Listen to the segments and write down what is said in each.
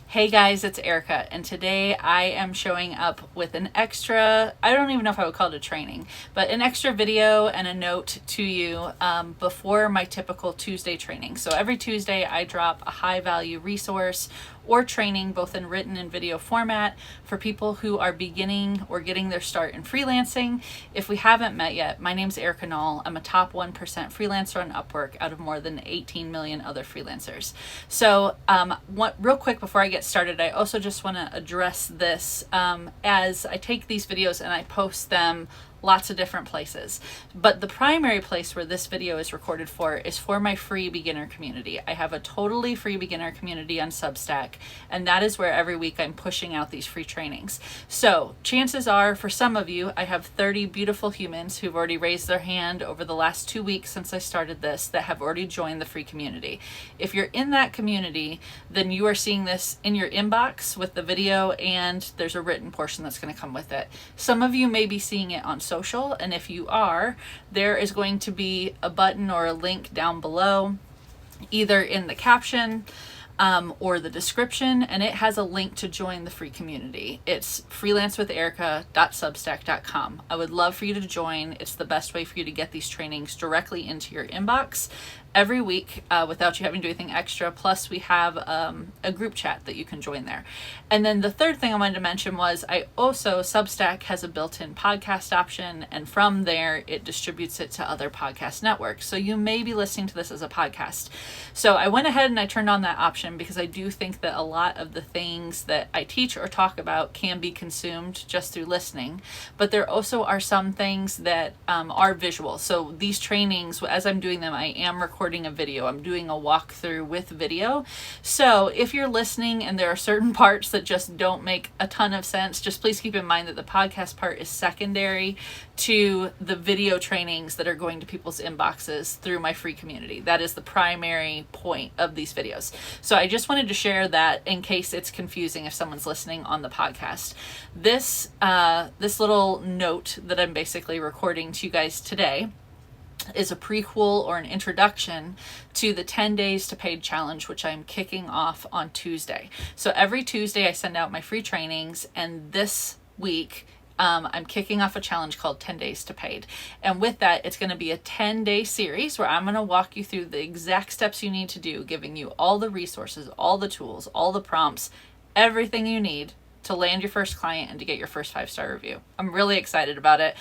Hey guys, it's Erica, and today I am showing up with an extra, I don't even know if I would call it a training, but an extra video and a note to you before my typical Tuesday training. So every Tuesday I drop a high value resource or training, both in written and video format, for people who are beginning or getting their start in freelancing. If we haven't met yet, my name's Erica Nall. I'm a top 1% freelancer on Upwork out of more than 18 million other freelancers. So real quick before I get started, I also just want to address this as I take these videos and I post them lots of different places. But the primary place where this video is recorded for is for my free beginner community. I have a totally free beginner community on Substack, and that is where every week I'm pushing out these free trainings. So chances are, for some of you, I have 30 beautiful humans who've already raised their hand over the last 2 weeks since I started this that have already joined the free community. If you're in that community, then you are seeing this in your inbox with the video, and there's a written portion that's going to come with it. Some of you may be seeing it on social, and if you are, there is going to be a button or a link down below, either in the caption or the description, and it has a link to join the free community. It's freelancewitherica.substack.com. I would love for you to join. It's the best way for you to get these trainings directly into your inbox every week without you having to do anything extra. Plus we have a group chat that you can join there. And then the third thing I wanted to mention was Substack has a built-in podcast option, and from there it distributes it to other podcast networks. So you may be listening to this as a podcast. So I went ahead and I turned on that option because I do think that a lot of the things that I teach or talk about can be consumed just through listening. But there also are some things that are visual. So these trainings, as I'm doing them, I am recording a video. I'm doing a walkthrough with video. So if you're listening and there are certain parts that just don't make a ton of sense, just please keep in mind that the podcast part is secondary to the video trainings that are going to people's inboxes through my free community. That is the primary point of these videos. So I just wanted to share that in case it's confusing if someone's listening on the podcast. This little note that I'm basically recording to you guys today is a prequel or an introduction to the 10 days to paid challenge, which I'm kicking off on Tuesday. So every Tuesday I send out my free trainings, and this week I'm kicking off a challenge called 10 days to paid. And with that, it's going to be a 10-day series where I'm going to walk you through the exact steps you need to do, giving you all the resources, all the tools, all the prompts, everything you need to land your first client and to get your first 5-star review. I'm really excited about it.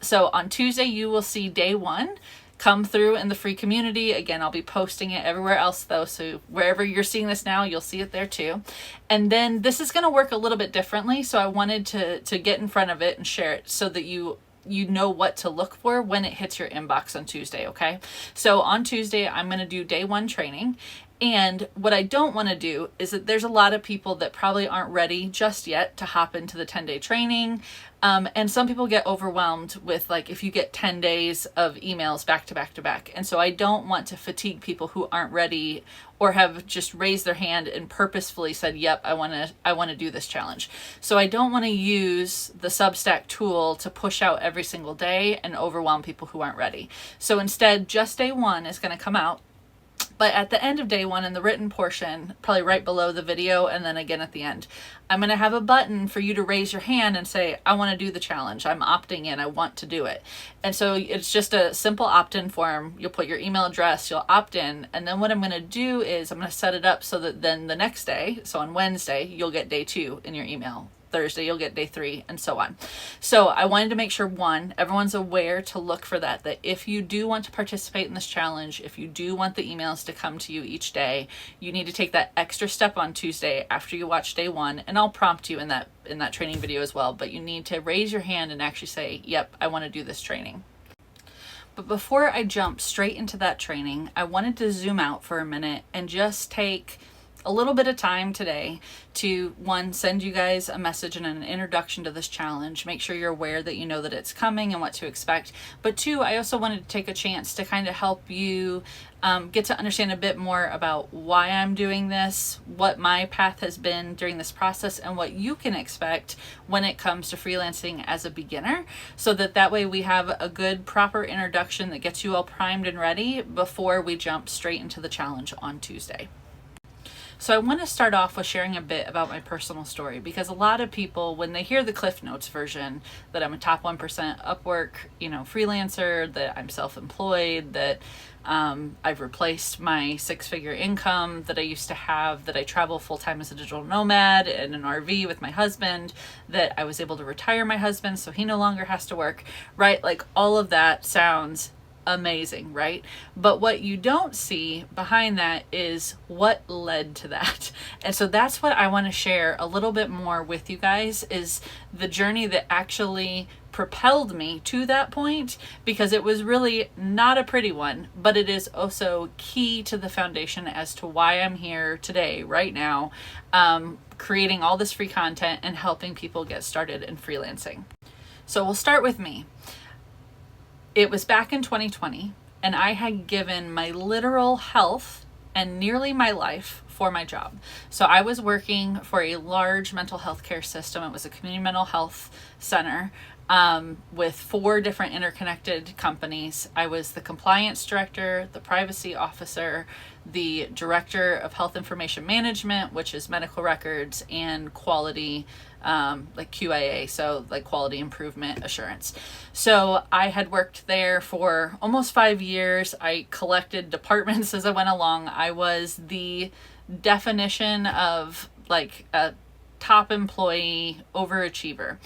So on Tuesday, you will see day 1 come through in the free community. Again, I'll be posting it everywhere else though. So wherever you're seeing this now, you'll see it there too. And then this is going to work a little bit differently. So I wanted to get in front of it and share it so that you know what to look for when it hits your inbox on Tuesday. Okay. So on Tuesday, I'm going to do day 1 training. And what I don't want to do is that there's a lot of people that probably aren't ready just yet to hop into the 10-day training. And some people get overwhelmed with, like, if you get 10 days of emails back to back to back. And so I don't want to fatigue people who aren't ready or have just raised their hand and purposefully said, yep, I want to do this challenge. So I don't want to use the Substack tool to push out every single day and overwhelm people who aren't ready. So instead, just day 1 is going to come out. But at the end of day 1 in the written portion, probably right below the video and then again at the end, I'm going to have a button for you to raise your hand and say, I want to do the challenge. I'm opting in. I want to do it. And so it's just a simple opt-in form. You'll put your email address, you'll opt in. And then what I'm going to do is I'm going to set it up so that then the next day, so on Wednesday, you'll get day 2 in your email. Thursday, you'll get day 3, and so on. So I wanted to make sure, one, everyone's aware to look for that if you do want to participate in this challenge, if you do want the emails to come to you each day, you need to take that extra step on Tuesday after you watch day 1, and I'll prompt you in that training video as well, but you need to raise your hand and actually say, yep, I want to do this training. But before I jump straight into that training, I wanted to zoom out for a minute and just take a little bit of time today to, one, send you guys a message and an introduction to this challenge, make sure you're aware that you know that it's coming and what to expect. But 2, I also wanted to take a chance to kind of help you get to understand a bit more about why I'm doing this, what my path has been during this process, and what you can expect when it comes to freelancing as a beginner, so that way we have a good, proper introduction that gets you all primed and ready before we jump straight into the challenge on Tuesday. So I want to start off with sharing a bit about my personal story, because a lot of people, when they hear the Cliff Notes version, that I'm a top 1% Upwork, freelancer, that I'm self-employed, that I've replaced my 6-figure income that I used to have, that I travel full-time as a digital nomad in an RV with my husband, that I was able to retire my husband so he no longer has to work, right? Like, all of that sounds amazing, right? But what you don't see behind that is what led to that. And so that's what I want to share a little bit more with you guys, is the journey that actually propelled me to that point, because it was really not a pretty one, but it is also key to the foundation as to why I'm here today, right now, creating all this free content and helping people get started in freelancing. So we'll start with me. It was back in 2020, and I had given my literal health and nearly my life for my job. So I was working for a large mental health care system. It was a community mental health center with 4 different interconnected companies. I was the compliance director, the privacy officer, the director of health information management, which is medical records, and quality, like QIA, so like quality improvement assurance. So I had worked there for almost 5 years. I collected departments as I went along. I was the definition of like a top employee, overachiever.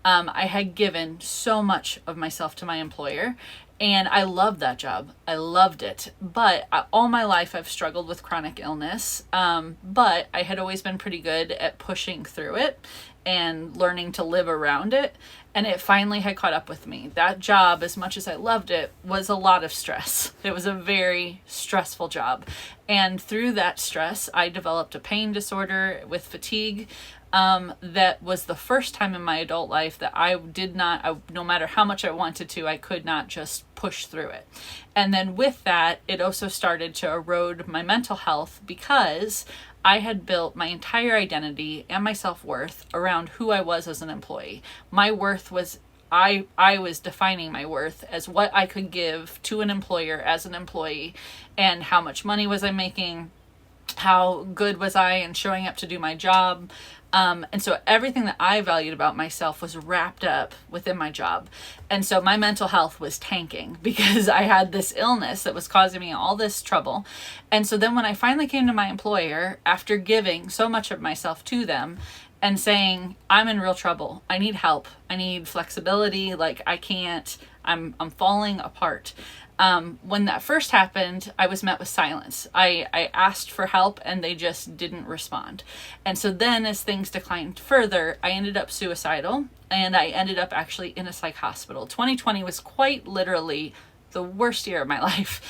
I had given so much of myself to my employer, and I loved that job. I loved it. But all my life I've struggled with chronic illness. But I had always been pretty good at pushing through it and learning to live around it. And it finally had caught up with me. That job, as much as I loved it, was a lot of stress. It was a very stressful job. And through that stress, I developed a pain disorder with fatigue. That was the first time in my adult life that no matter how much I wanted to, I could not just push through it. And then with that, it also started to erode my mental health, because I had built my entire identity and my self-worth around who I was as an employee. My worth was, I was defining my worth as what I could give to an employer as an employee, and how much money was I making, how good was I in showing up to do my job. And so everything that I valued about myself was wrapped up within my job. And so my mental health was tanking, because I had this illness that was causing me all this trouble. And so then when I finally came to my employer, after giving so much of myself to them and saying, I'm in real trouble, I need help, I need flexibility, like I can't, I'm falling apart. When that first happened, I was met with silence. I asked for help and they just didn't respond. And so then as things declined further, I ended up suicidal, and I ended up actually in a psych hospital. 2020 was quite literally the worst year of my life.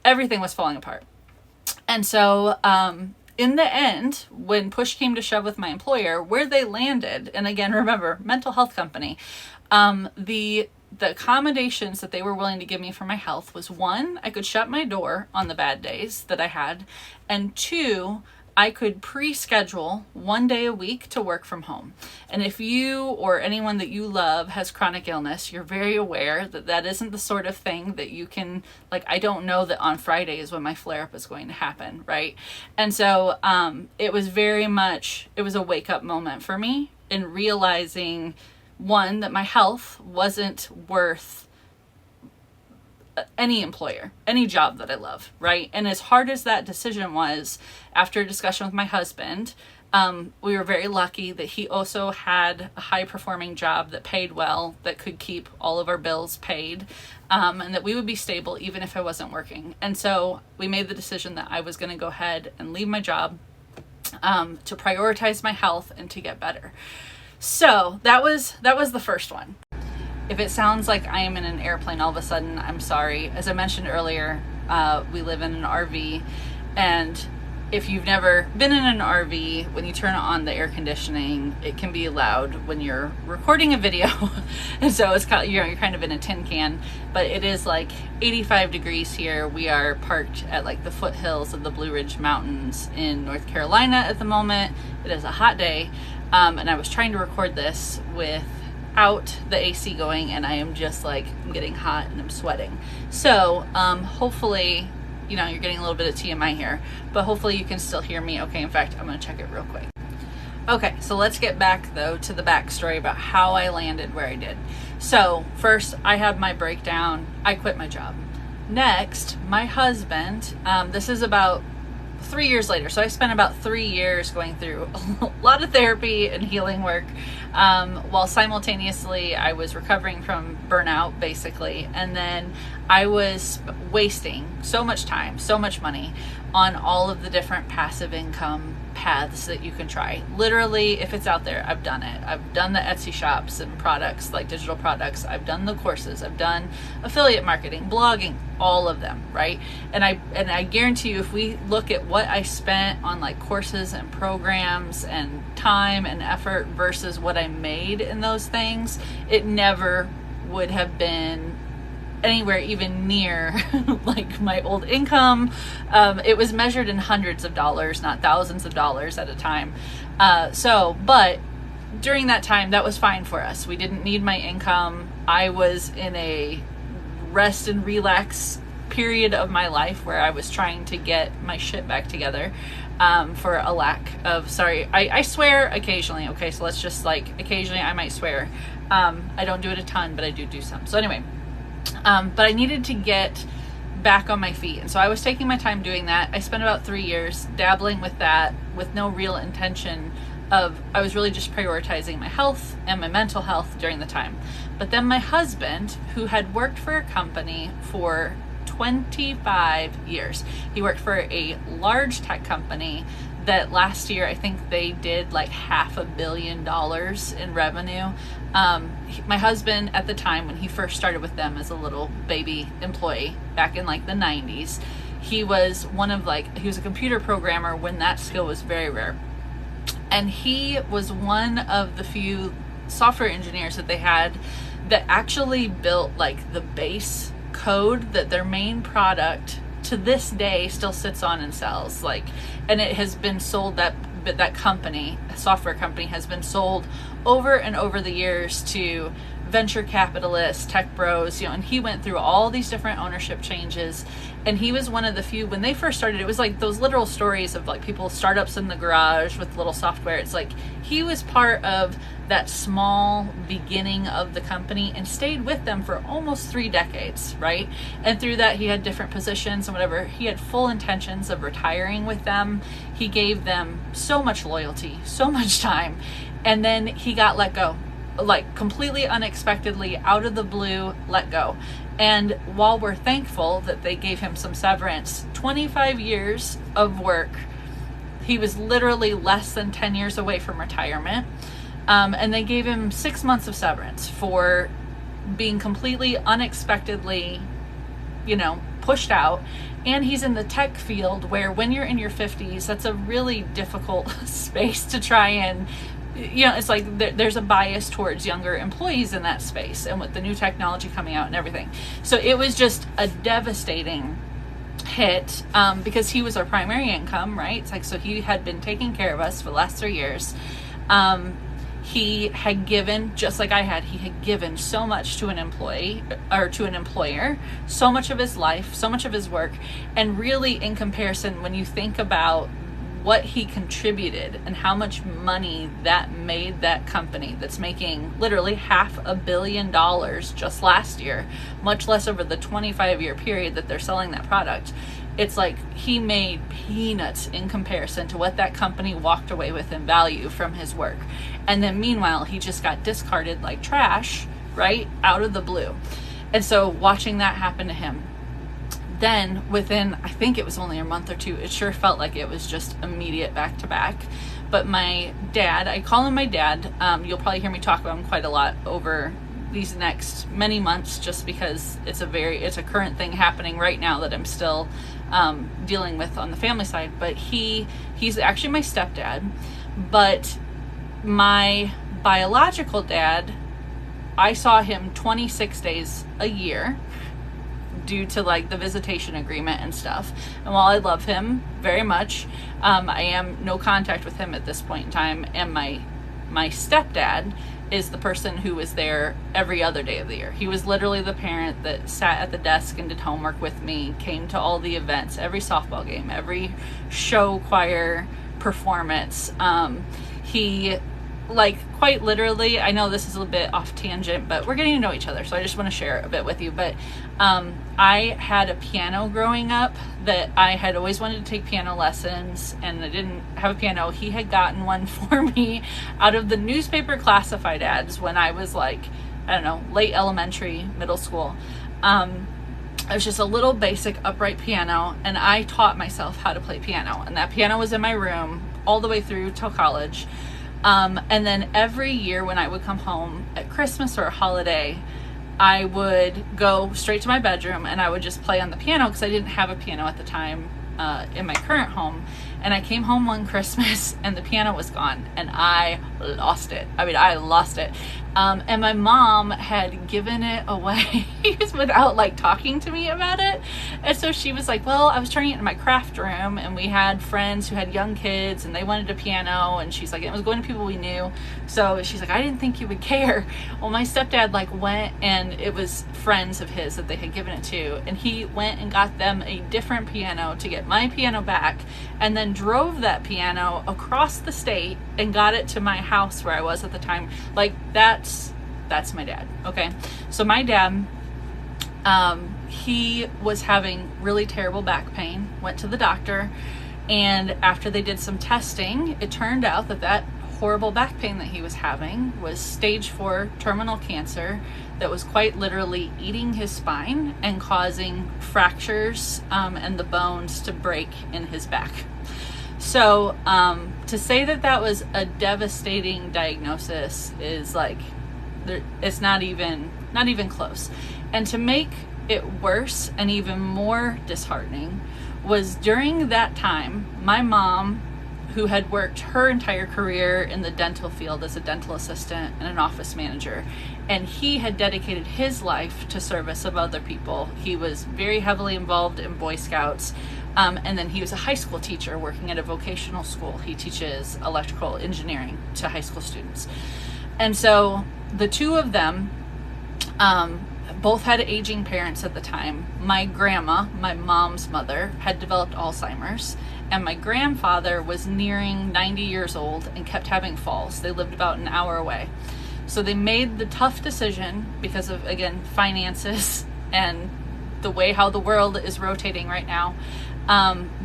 Everything was falling apart. And so, in the end, when push came to shove with my employer, where they landed, and again, remember, mental health company, the accommodations that they were willing to give me for my health was, 1, I could shut my door on the bad days that I had, and 2, I could pre-schedule 1 day a week to work from home. And if you or anyone that you love has chronic illness, you're very aware that that isn't the sort of thing that you can, like, I don't know that on Friday is when my flare-up is going to happen, right? And so it was very much, it was a wake-up moment for me in realizing, 1, that my health wasn't worth any employer, any job that I love, right? And as hard as that decision was, after a discussion with my husband, we were very lucky that he also had a high-performing job that paid well, that could keep all of our bills paid, and that we would be stable even if I wasn't working. And so we made the decision that I was going to go ahead and leave my job to prioritize my health and to get better. So that was the first one. If it sounds like I am in an airplane all of a sudden, I'm sorry. As I mentioned earlier, we live in an RV, and if you've never been in an RV, when you turn on the air conditioning, it can be loud when you're recording a video. And so it's kind of, you're kind of in a tin can, but it is like 85 degrees here. We are parked at like the foothills of the Blue Ridge Mountains in North Carolina at the moment. It is a hot day. And I was trying to record this without the AC going, and I am just like, I'm getting hot and I'm sweating. So hopefully you know, you're getting a little bit of TMI here, but hopefully you can still hear me okay. In fact, I'm going to check it real quick. Okay, so let's get back though to the backstory about how I landed where I did. So first, I had my breakdown. I quit my job. Next, my husband, this is about 3 years later. So I spent about 3 years going through a lot of therapy and healing work, while simultaneously I was recovering from burnout, basically. And then I was wasting so much time, so much money on all of the different passive income paths that you can try. Literally, if it's out there, I've done it. I've done the Etsy shops and products, like digital products. I've done the courses. I've done affiliate marketing, blogging, all of them, right? And I guarantee you, if we look at what I spent on like courses and programs and time and effort versus what I made in those things, it never would have been anywhere even near like my old income. It was measured in hundreds of dollars, not thousands of dollars at a time. But during that time, that was fine for us. We didn't need my income. I was in a rest and relax period of my life where I was trying to get my shit back together, for a lack of, sorry, I swear occasionally. Okay, so let's just like, occasionally I might swear. I don't do it a ton, but I do some. So anyway, but I needed to get back on my feet. And so I was taking my time doing that. I spent about 3 years dabbling with that with no real intention of, I was really just prioritizing my health and my mental health during the time. But then my husband, who had worked for a company for 25 years, he worked for a large tech company that last year, I think they did like $500 million in revenue. My husband at the time, when he first started with them as a little baby employee back in like the 90s, he was he was a computer programmer when that skill was very rare. And he was one of the few software engineers that they had that actually built like the base code that their main product to this day still sits on and sells. Like, and it has been sold, that company, a software company, has been sold over and over the years to venture capitalists, tech bros, you know, and he went through all these different ownership changes. And he was one of the few, when they first started, it was like those literal stories of like people, startups in the garage with little software. It's like he was part of that small beginning of the company and stayed with them for almost 3 decades, right? And through that, he had different positions and whatever. He had full intentions of retiring with them. He gave them so much loyalty, so much time. And then he got let go, like completely unexpectedly, out of the blue, let go. And while we're thankful that they gave him some severance, 25 years of work, he was literally less than 10 years away from retirement. And they gave him 6 months of severance for being completely unexpectedly, you know, pushed out. And he's in the tech field where when you're in your 50s, that's a really difficult space to try and, you know, it's like there's a bias towards younger employees in that space, and with the new technology coming out and everything. So it was just a devastating hit, because he was our primary income, right? It's like, so he had been taking care of us for the last 3 years. He had given, just like I had, he had given so much to an employee or to an employer, so much of his life, so much of his work. And really, in comparison, when you think about what he contributed and how much money that made that company that's making literally $500 million just last year, much less over the 25-year period that they're selling that product, it's like he made peanuts in comparison to what that company walked away with in value from his work. And then meanwhile, he just got discarded like trash, right, out of the blue. And so watching that happen to him, then within, I think it was only a month or two, it sure felt like it was just immediate back to back. But my dad, I call him my dad, you'll probably hear me talk about him quite a lot over these next many months, just because it's a current thing happening right now that I'm still dealing with on the family side. But he's actually my stepdad, but my biological dad, I saw him 26 days a year due to like the visitation agreement and stuff. And while I love him very much, I am no contact with him at this point in time. And my my stepdad is the person who was there every other day of the year. He was literally the parent that sat at the desk and did homework with me, came to all the events, every softball game, every show, choir, performance. He, like, quite literally, I know this is a little bit off tangent, but we're getting to know each other, so I just want to share a bit with you. But I had a piano growing up that I had always wanted to take piano lessons, and I didn't have a piano. He had gotten one for me out of the newspaper classified ads when I was like, I don't know, late elementary, middle school. It was just a little basic upright piano, and I taught myself how to play piano, and that piano was in my room all the way through till college. And then every year when I would come home at Christmas or a holiday, I would go straight to my bedroom and I would just play on the piano, because I didn't have a piano at the time in my current home. And I came home one Christmas and the piano was gone, and I lost it. I lost it. And my mom had given it away without like talking to me about it. And so she was like, well, I was turning it in my craft room, and we had friends who had young kids and they wanted a piano, and she's like, it was going to people we knew. So she's like, I didn't think you would care. Well, my stepdad like went, and it was friends of his that they had given it to, and he went and got them a different piano to get my piano back, and then drove that piano across the state and got it to my house where I was at the time. Like, that's my dad. Okay, so my dad, he was having really terrible back pain, went to the doctor, and after they did some testing, it turned out that horrible back pain that he was having was stage 4 terminal cancer that was quite literally eating his spine and causing fractures and the bones to break in his back. So to say that was a devastating diagnosis is like, it's not even close. And to make it worse and even more disheartening was during that time, my mom, who had worked her entire career in the dental field as a dental assistant and an office manager, and he had dedicated his life to service of other people. He was very heavily involved in Boy Scouts, and then he was a high school teacher working at a vocational school. He teaches electrical engineering to high school students. And so the two of them both had aging parents at the time. My grandma, my mom's mother, had developed Alzheimer's, and my grandfather was nearing 90 years old and kept having falls. They lived about an hour away. So they made the tough decision, because of, again, finances and the way how the world is rotating right now.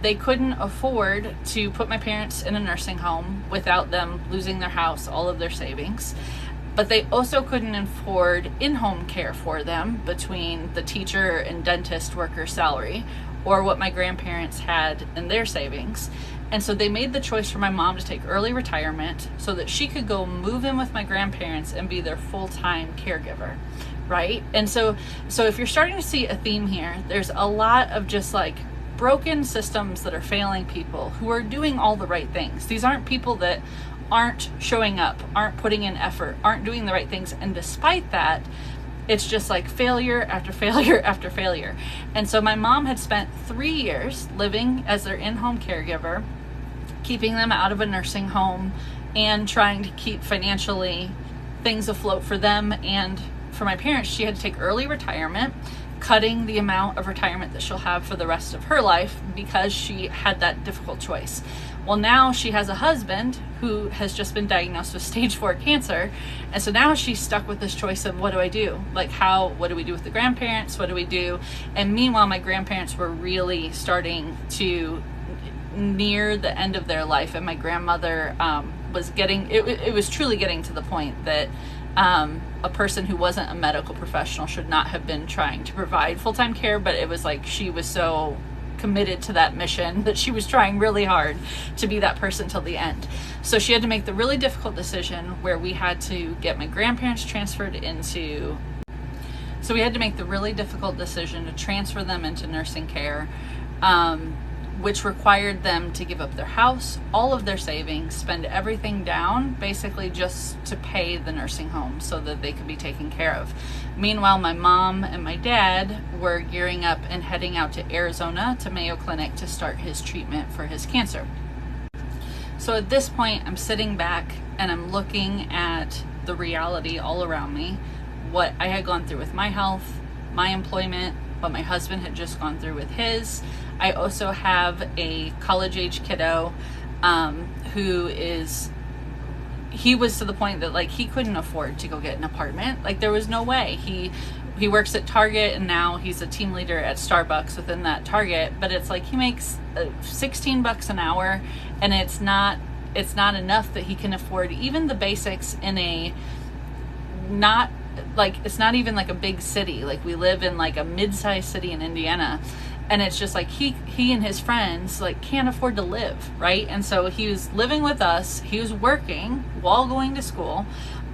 They couldn't afford to put my parents in a nursing home without them losing their house, all of their savings. But they also couldn't afford in-home care for them between the teacher and dentist worker salary or what my grandparents had in their savings. And so they made the choice for my mom to take early retirement so that she could go move in with my grandparents and be their full-time caregiver, right? And so if you're starting to see a theme here, there's a lot of just like broken systems that are failing people who are doing all the right things. These aren't people that aren't showing up, aren't putting in effort, aren't doing the right things. And despite that, it's just like failure after failure after failure. And so my mom had spent 3 years living as their in-home caregiver, keeping them out of a nursing home and trying to keep financially things afloat for them and for my parents. She had to take early retirement, cutting the amount of retirement that she'll have for the rest of her life because she had that difficult choice. Well, now she has a husband who has just been diagnosed with stage 4 cancer. And so now she's stuck with this choice of, what do I do? Like, what do we do with the grandparents? What do we do? And meanwhile, my grandparents were really starting to near the end of their life. And my grandmother was getting, it was truly getting to the point that a person who wasn't a medical professional should not have been trying to provide full-time care. But it was like she was so committed to that mission that she was trying really hard to be that person till the end. So she had to make the really difficult decision where we had to get my grandparents transferred into, so we had to make the really difficult decision to transfer them into nursing care, which required them to give up their house, all of their savings, spend everything down, basically just to pay the nursing home so that they could be taken care of. Meanwhile, my mom and my dad were gearing up and heading out to Arizona to Mayo Clinic to start his treatment for his cancer. So at this point, I'm sitting back and I'm looking at the reality all around me, what I had gone through with my health, my employment, what my husband had just gone through with his. I also have a college-age kiddo he was to the point that like he couldn't afford to go get an apartment. Like there was no way. He works at Target and now he's a team leader at Starbucks within that Target, but it's like he makes $16 an hour, and it's not enough that he can afford even the basics in it's not even like a big city. Like we live in like a mid-sized city in Indiana, and it's just like he and his friends like can't afford to live, right? And so he was living with us, he was working while going to school,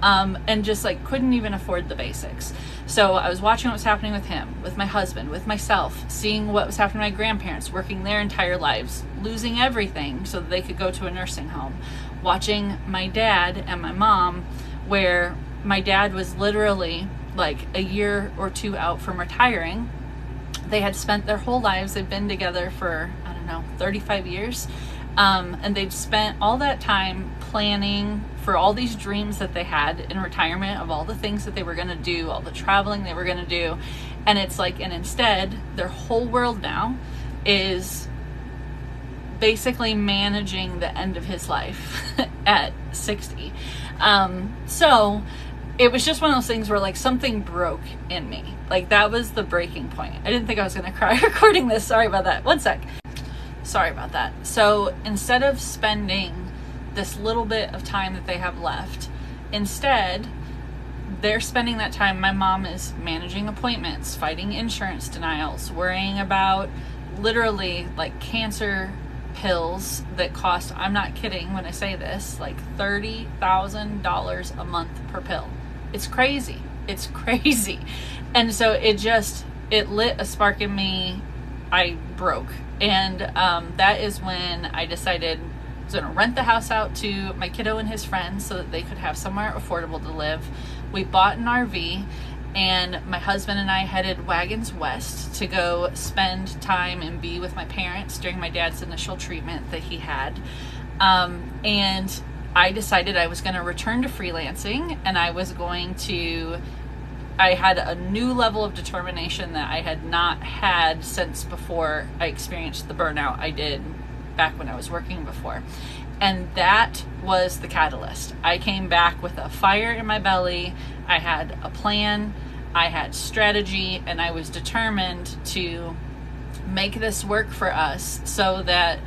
and just like couldn't even afford the basics. So I was watching what was happening with him, with my husband, with myself, seeing what was happening to my grandparents, working their entire lives, losing everything so that they could go to a nursing home, watching my dad and my mom, where my dad was literally like a year or two out from retiring. They had spent their whole lives, they've been together for, 35 years. And they'd spent all that time planning for all these dreams that they had in retirement, of all the things that they were going to do, all the traveling they were going to do. And it's like, and instead, their whole world now is basically managing the end of his life at 60. So it was just one of those things where like something broke in me. Like that was the breaking point. I didn't think I was going to cry recording this. Sorry about that. One sec. Sorry about that. So instead of spending this little bit of time that they have left, instead they're spending that time. My mom is managing appointments, fighting insurance denials, worrying about literally like cancer pills that cost, I'm not kidding when I say this, like $30,000 a month per pill. It's crazy. It's crazy. And so it lit a spark in me. I broke. And that is when I decided I was going to rent the house out to my kiddo and his friends so that they could have somewhere affordable to live. We bought an RV, and my husband and I headed wagons west to go spend time and be with my parents during my dad's initial treatment that he had. And I decided I was going to return to freelancing, and I had a new level of determination that I had not had since before I experienced the burnout I did back when I was working before. And that was the catalyst. I came back with a fire in my belly. I had a plan, I had strategy, and I was determined to make this work for us so that,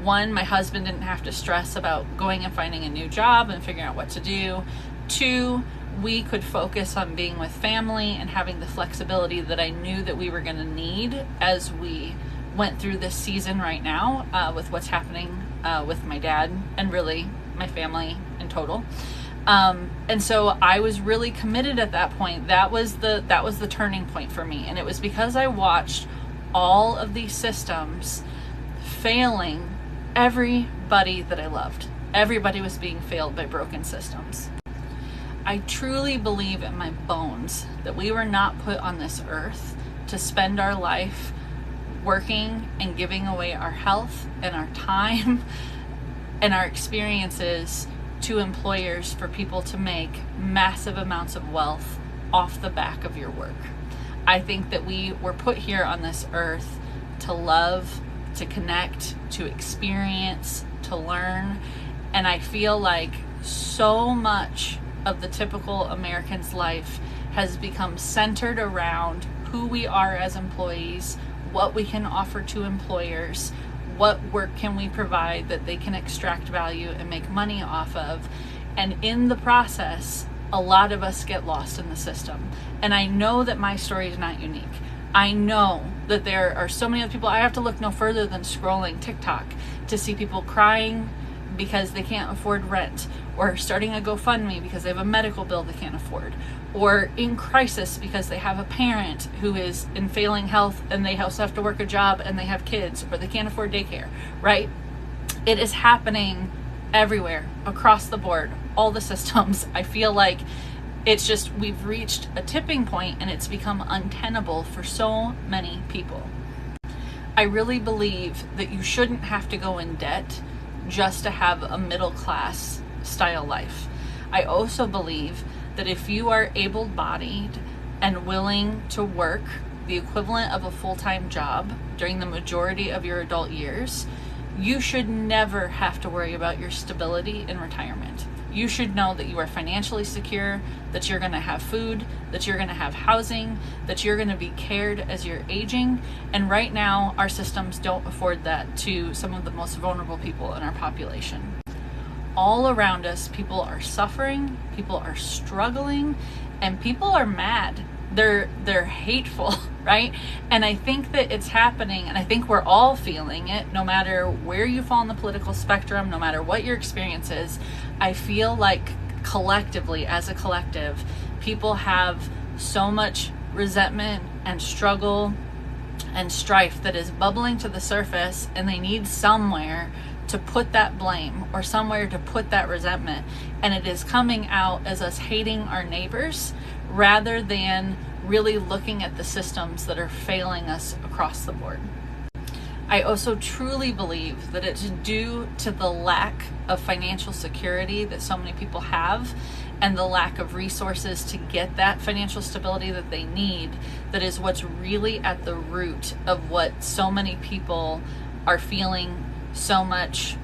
one, my husband didn't have to stress about going and finding a new job and figuring out what to do. Two, we could focus on being with family and having the flexibility that I knew that we were going to need as we went through this season right now, with what's happening with my dad and really my family in total. And so I was really committed at that point. That was the turning point for me. And it was because I watched all of these systems failing everybody that I loved. Everybody was being failed by broken systems. I truly believe in my bones that we were not put on this earth to spend our life working and giving away our health and our time and our experiences to employers for people to make massive amounts of wealth off the back of your work. I think that we were put here on this earth to love, to connect, to experience, to learn. And I feel like so much of the typical American's life has become centered around who we are as employees, what we can offer to employers, what work can we provide that they can extract value and make money off of. And in the process, a lot of us get lost in the system. And I know that my story is not unique. I know that there are so many other people. I have to look no further than scrolling TikTok to see people crying because they can't afford rent, or starting a GoFundMe because they have a medical bill they can't afford, or in crisis because they have a parent who is in failing health and they also have to work a job and they have kids, or they can't afford daycare, right? It is happening everywhere, across the board, all the systems. I feel like it's just, we've reached a tipping point and it's become untenable for so many people. I really believe that you shouldn't have to go in debt just to have a middle class style life. I also believe that if you are able-bodied and willing to work the equivalent of a full-time job during the majority of your adult years, you should never have to worry about your stability in retirement. You should know that you are financially secure, that you're going to have food, that you're going to have housing, that you're going to be cared as you're aging. And right now, our systems don't afford that to some of the most vulnerable people in our population. All around us, people are suffering, people are struggling, and people are mad. They're hateful, right? And I think that it's happening, and I think we're all feeling it, no matter where you fall on the political spectrum, no matter what your experience is. I feel like collectively, as a collective, people have so much resentment and struggle and strife that is bubbling to the surface, and they need somewhere to put that blame or somewhere to put that resentment. And it is coming out as us hating our neighbors rather than really looking at the systems that are failing us across the board. I also truly believe that it's due to the lack of financial security that so many people have and the lack of resources to get that financial stability that they need that is what's really at the root of what so many people are feeling so much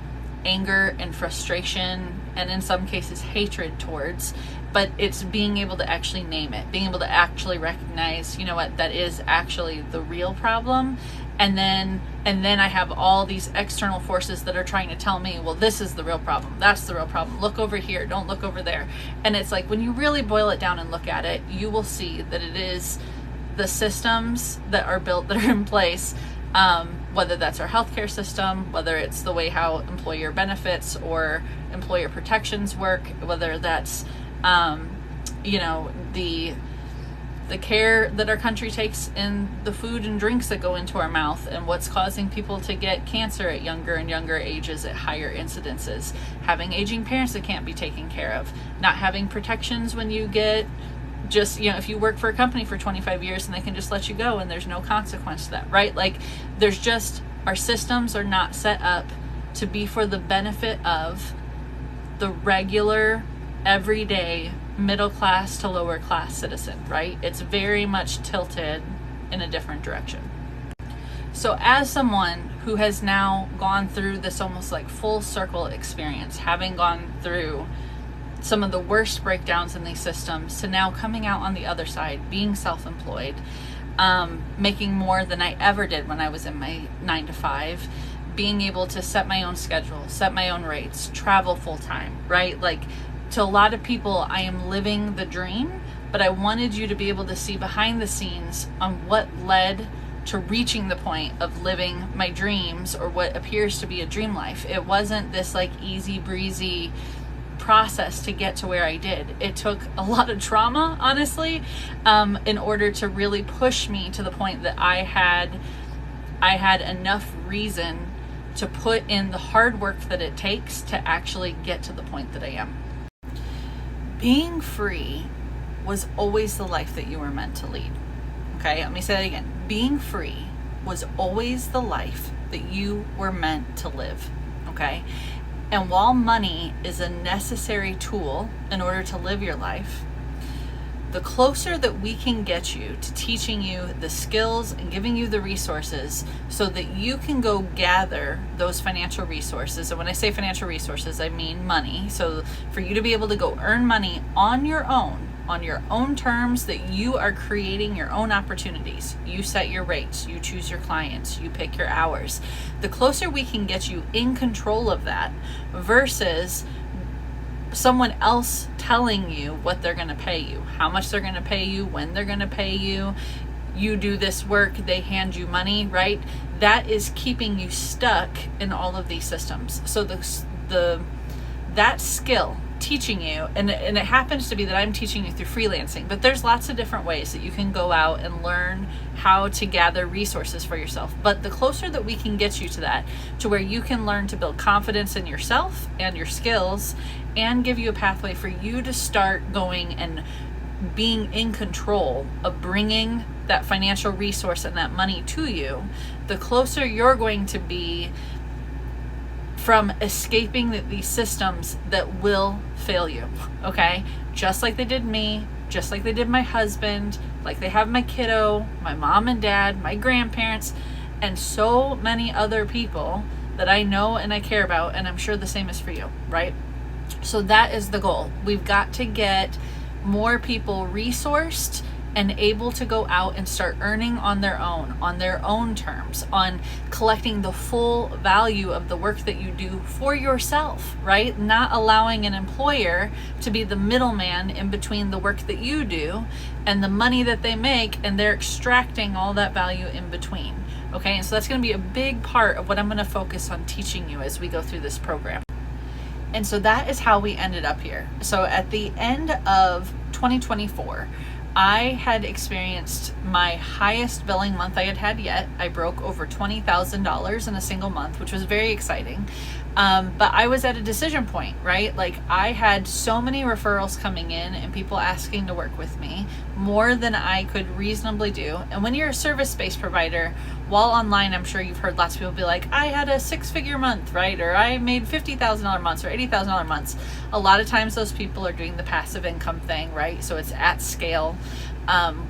anger and frustration, and in some cases hatred towards. But it's being able to actually name it, being able to actually recognize, you know what, that is actually the real problem. And then I have all these external forces that are trying to tell me, well, this is the real problem, that's the real problem, look over here, don't look over there. And it's like, when you really boil it down and look at it, you will see that it is the systems that are built, that are in place, whether that's our healthcare system, whether it's the way how employer benefits or employer protections work, whether that's the care that our country takes in the food and drinks that go into our mouth, and what's causing people to get cancer at younger and younger ages at higher incidences, having aging parents that can't be taken care of, not having protections when you get just, if you work for a company for 25 years and they can just let you go and there's no consequence to that, right? Like, there's just, our systems are not set up to be for the benefit of the regular, everyday, middle class to lower class citizen, right? It's very much tilted in a different direction. So as someone who has now gone through this almost like full circle experience, having gone through some of the worst breakdowns in these systems to now coming out on the other side, being self-employed, making more than I ever did when I was in my 9-to-5, being able to set my own schedule, set my own rates, travel full-time, right? Like, to a lot of people, I am living the dream, but I wanted you to be able to see behind the scenes on what led to reaching the point of living my dreams, or what appears to be a dream life. It wasn't this like easy breezy process to get to where I did. It took a lot of trauma, honestly, in order to really push me to the point that I had enough reason to put in the hard work that it takes to actually get to the point that I am. Being free was always the life that you were meant to lead. Okay, let me say that again. Being free was always the life that you were meant to live. Okay, and while money is a necessary tool in order to live your life, the closer that we can get you to teaching you the skills and giving you the resources so that you can go gather those financial resources. And when I say financial resources, I mean money. So for you to be able to go earn money on your own terms, that you are creating your own opportunities. You set your rates, you choose your clients, you pick your hours. The closer we can get you in control of that versus someone else telling you what they're going to pay you, how much they're going to pay you, when they're going to pay you, you do this work, they hand you money, right? That is keeping you stuck in all of these systems. So that skill, teaching you, and it happens to be that I'm teaching you through freelancing, but there's lots of different ways that you can go out and learn how to gather resources for yourself. But the closer that we can get you to that, to where you can learn to build confidence in yourself and your skills, and give you a pathway for you to start going and being in control of bringing that financial resource and that money to you, the closer you're going to be from escaping these systems that will fail you, okay? Just like they did me, just like they did my husband, like they have my kiddo, my mom and dad, my grandparents, and so many other people that I know and I care about, and I'm sure the same is for you, right? So that is the goal. We've got to get more people resourced and able to go out and start earning on their own terms, on collecting the full value of the work that you do for yourself, right? Not allowing an employer to be the middleman in between the work that you do and the money that they make, and they're extracting all that value in between. Okay, and so that's going to be a big part of what I'm going to focus on teaching you as we go through this program. And so that is how we ended up here. So at the end of 2024, I had experienced my highest billing month I had yet. I broke over $20,000 in a single month, which was very exciting. But I was at a decision point, right? Like I had so many referrals coming in and people asking to work with me, more than I could reasonably do. And when you're a service-based provider, while online, I'm sure you've heard lots of people be like, I had a 6-figure month, right? Or I made $50,000 months or $80,000 months. A lot of times those people are doing the passive income thing, right? So it's at scale.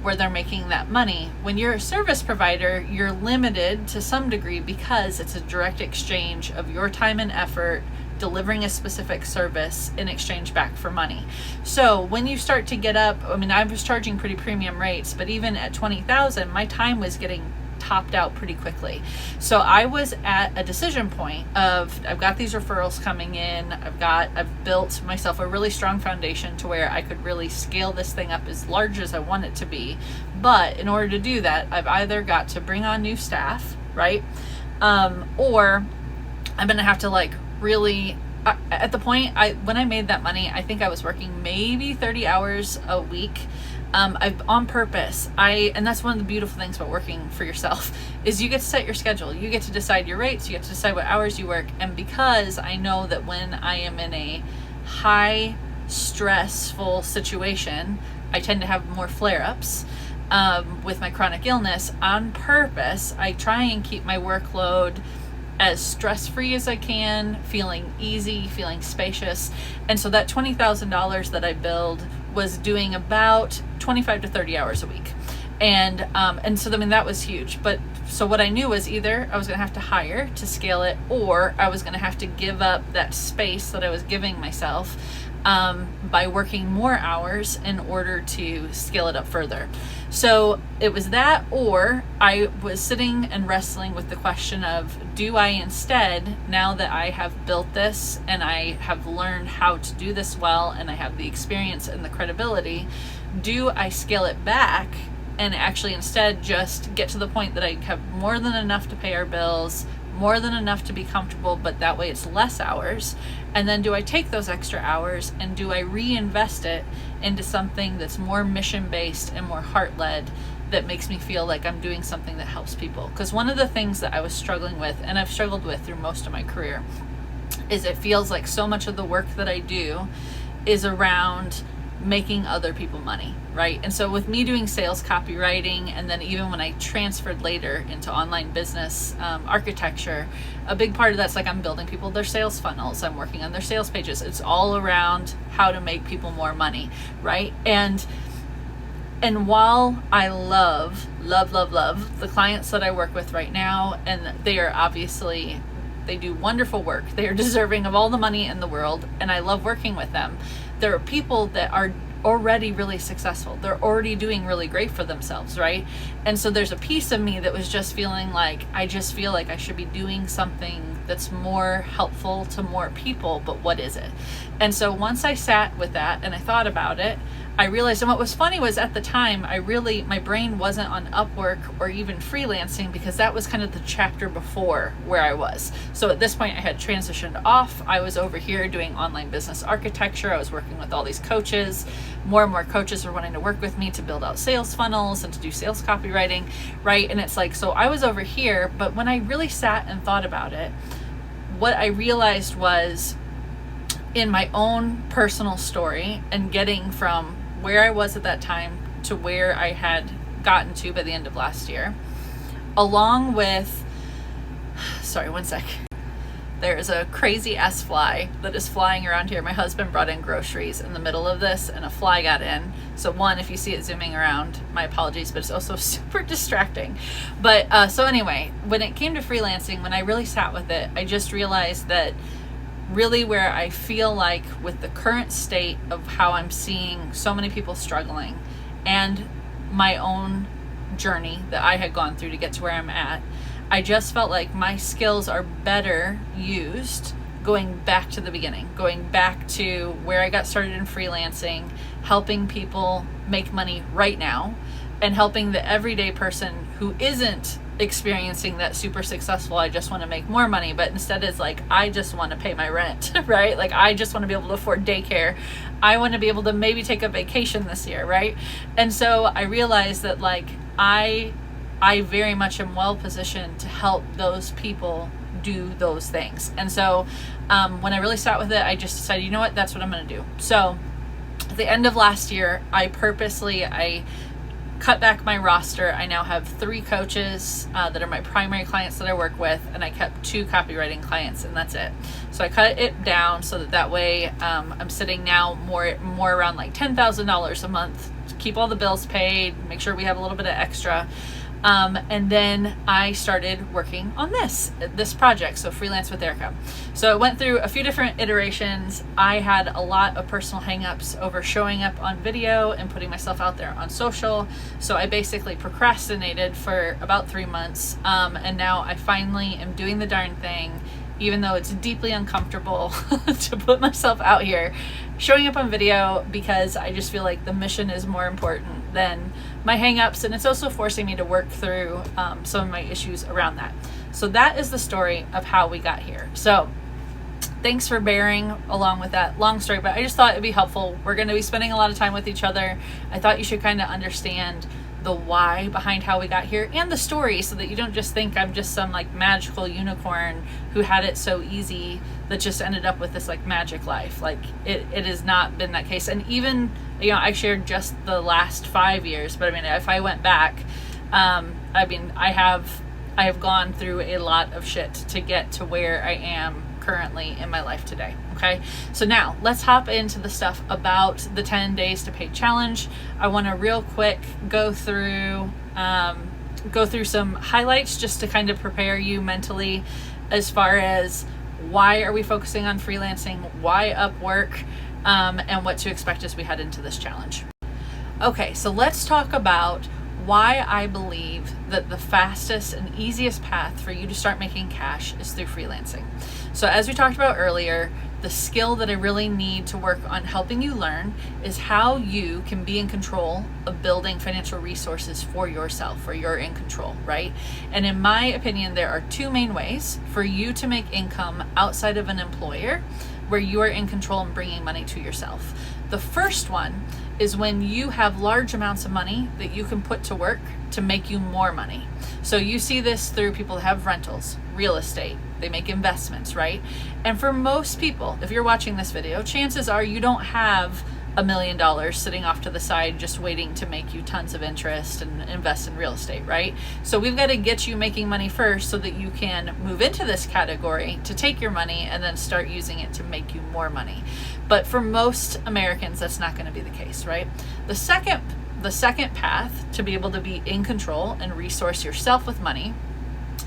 Where they're making that money. When you're a service provider, you're limited to some degree because it's a direct exchange of your time and effort delivering a specific service in exchange back for money. So when you start to get up, I mean, I was charging pretty premium rates, but even at 20,000, my time was getting topped out pretty quickly. So I was at a decision point of, I've got these referrals coming in, I've built myself a really strong foundation to where I could really scale this thing up as large as I want it to be. But in order to do that, I've either got to bring on new staff, right? Or I'm going to have to like really, at the point when I made that money, I think I was working maybe 30 hours a week. I've on purpose, and that's one of the beautiful things about working for yourself is you get to set your schedule. You get to decide your rates, you get to decide what hours you work. And because I know that when I am in a high stressful situation, I tend to have more flare-ups with my chronic illness. On purpose, I try and keep my workload as stress-free as I can, feeling easy, feeling spacious. And so that $20,000 that I billed was doing about 25 to 30 hours a week. And so, I mean, that was huge. But so what I knew was either I was going to have to hire to scale it, or I was going to have to give up that space that I was giving myself by working more hours in order to scale it up further. So it was that, or I was sitting and wrestling with the question of, do I instead, now that I have built this and I have learned how to do this well and I have the experience and the credibility, do I scale it back and actually instead just get to the point that I have more than enough to pay our bills, more than enough to be comfortable, but that way it's less hours? And then do I take those extra hours and do I reinvest it into something that's more mission-based and more heart-led, that makes me feel like I'm doing something that helps people? Because one of the things that I was struggling with, and I've struggled with through most of my career, is it feels like so much of the work that I do is around making other people money, right? And so with me doing sales copywriting, and then even when I transferred later into online business architecture, a big part of that's like I'm building people their sales funnels, I'm working on their sales pages. It's all around how to make people more money, right? And while I love the clients that I work with right now, and they are obviously, they do wonderful work, they are deserving of all the money in the world, and I love working with them. There are people that are already really successful. They're already doing really great for themselves, right? And so there's a piece of me that was just feeling like, I just feel like I should be doing something that's more helpful to more people, but what is it? And so once I sat with that and I thought about it, I realized, and what was funny was at the time, my brain wasn't on Upwork or even freelancing, because that was kind of the chapter before where I was. So at this point I had transitioned off. I was over here doing online business architecture. I was working with all these coaches. More and more coaches were wanting to work with me to build out sales funnels and to do sales copywriting, right? And it's like, so I was over here, but when I really sat and thought about it, what I realized was, in my own personal story and getting from where I was at that time to where I had gotten to by the end of last year, along with, sorry, one sec. There is a crazy ass fly that is flying around here. My husband brought in groceries in the middle of this and a fly got in. So one, if you see it zooming around, my apologies, but it's also super distracting. But so anyway, when it came to freelancing, when I really sat with it, I just realized that really where I feel like with the current state of how I'm seeing so many people struggling and my own journey that I had gone through to get to where I'm at, I just felt like my skills are better used going back to the beginning, going back to where I got started in freelancing, helping people make money right now, and helping the everyday person who isn't experiencing that super successful, I just want to make more money, but instead is like, I just want to pay my rent, right? Like, I just want to be able to afford daycare. I want to be able to maybe take a vacation this year, right? And so I realized that like, I very much am well positioned to help those people do those things. And so when I really sat with it, I just decided, you know what, that's what I'm going to do. So at the end of last year, I cut back my roster. I now have 3 coaches that are my primary clients that I work with, and I kept 2 copywriting clients, and that's it. So I cut it down so that way I'm sitting now more around like $10,000 a month to keep all the bills paid, make sure we have a little bit of extra. And then I started working on this project, so Freelance with Erica. So I went through a few different iterations. I had a lot of personal hangups over showing up on video and putting myself out there on social. So I basically procrastinated for about 3 months. And now I finally am doing the darn thing, even though it's deeply uncomfortable to put myself out here showing up on video, because I just feel like the mission is more important than my hangups, and it's also forcing me to work through some of my issues around that. So that is the story of how we got here. So thanks for bearing along with that long story, but I just thought it'd be helpful. We're going to be spending a lot of time with each other. I thought you should kind of understand the why behind how we got here and the story, so that you don't just think I'm just some like magical unicorn who had it so easy that just ended up with this like magic life. Like it has not been that case. And even, you know, I shared just the last 5 years, but I mean, if I went back, I have gone through a lot of shit to get to where I am currently in my life today. Okay, so now let's hop into the stuff about the 10 days to paid challenge. I want to real quick go through some highlights just to kind of prepare you mentally as far as why are we focusing on freelancing, why Upwork, and what to expect as we head into this challenge. Okay, so let's talk about why I believe that the fastest and easiest path for you to start making cash is through freelancing. So as we talked about earlier, the skill that I really need to work on helping you learn is how you can be in control of building financial resources for yourself, where you're in control, right? And in my opinion, there are 2 main ways for you to make income outside of an employer where you are in control and bringing money to yourself. The first one is when you have large amounts of money that you can put to work to make you more money. So you see this through people that have rentals, real estate, they make investments, right? And for most people, if you're watching this video, chances are you don't have $1 million sitting off to the side just waiting to make you tons of interest and invest in real estate, right? So we've got to get you making money first so that you can move into this category to take your money and then start using it to make you more money. But for most Americans, that's not going to be the case, right? The second path to be able to be in control and resource yourself with money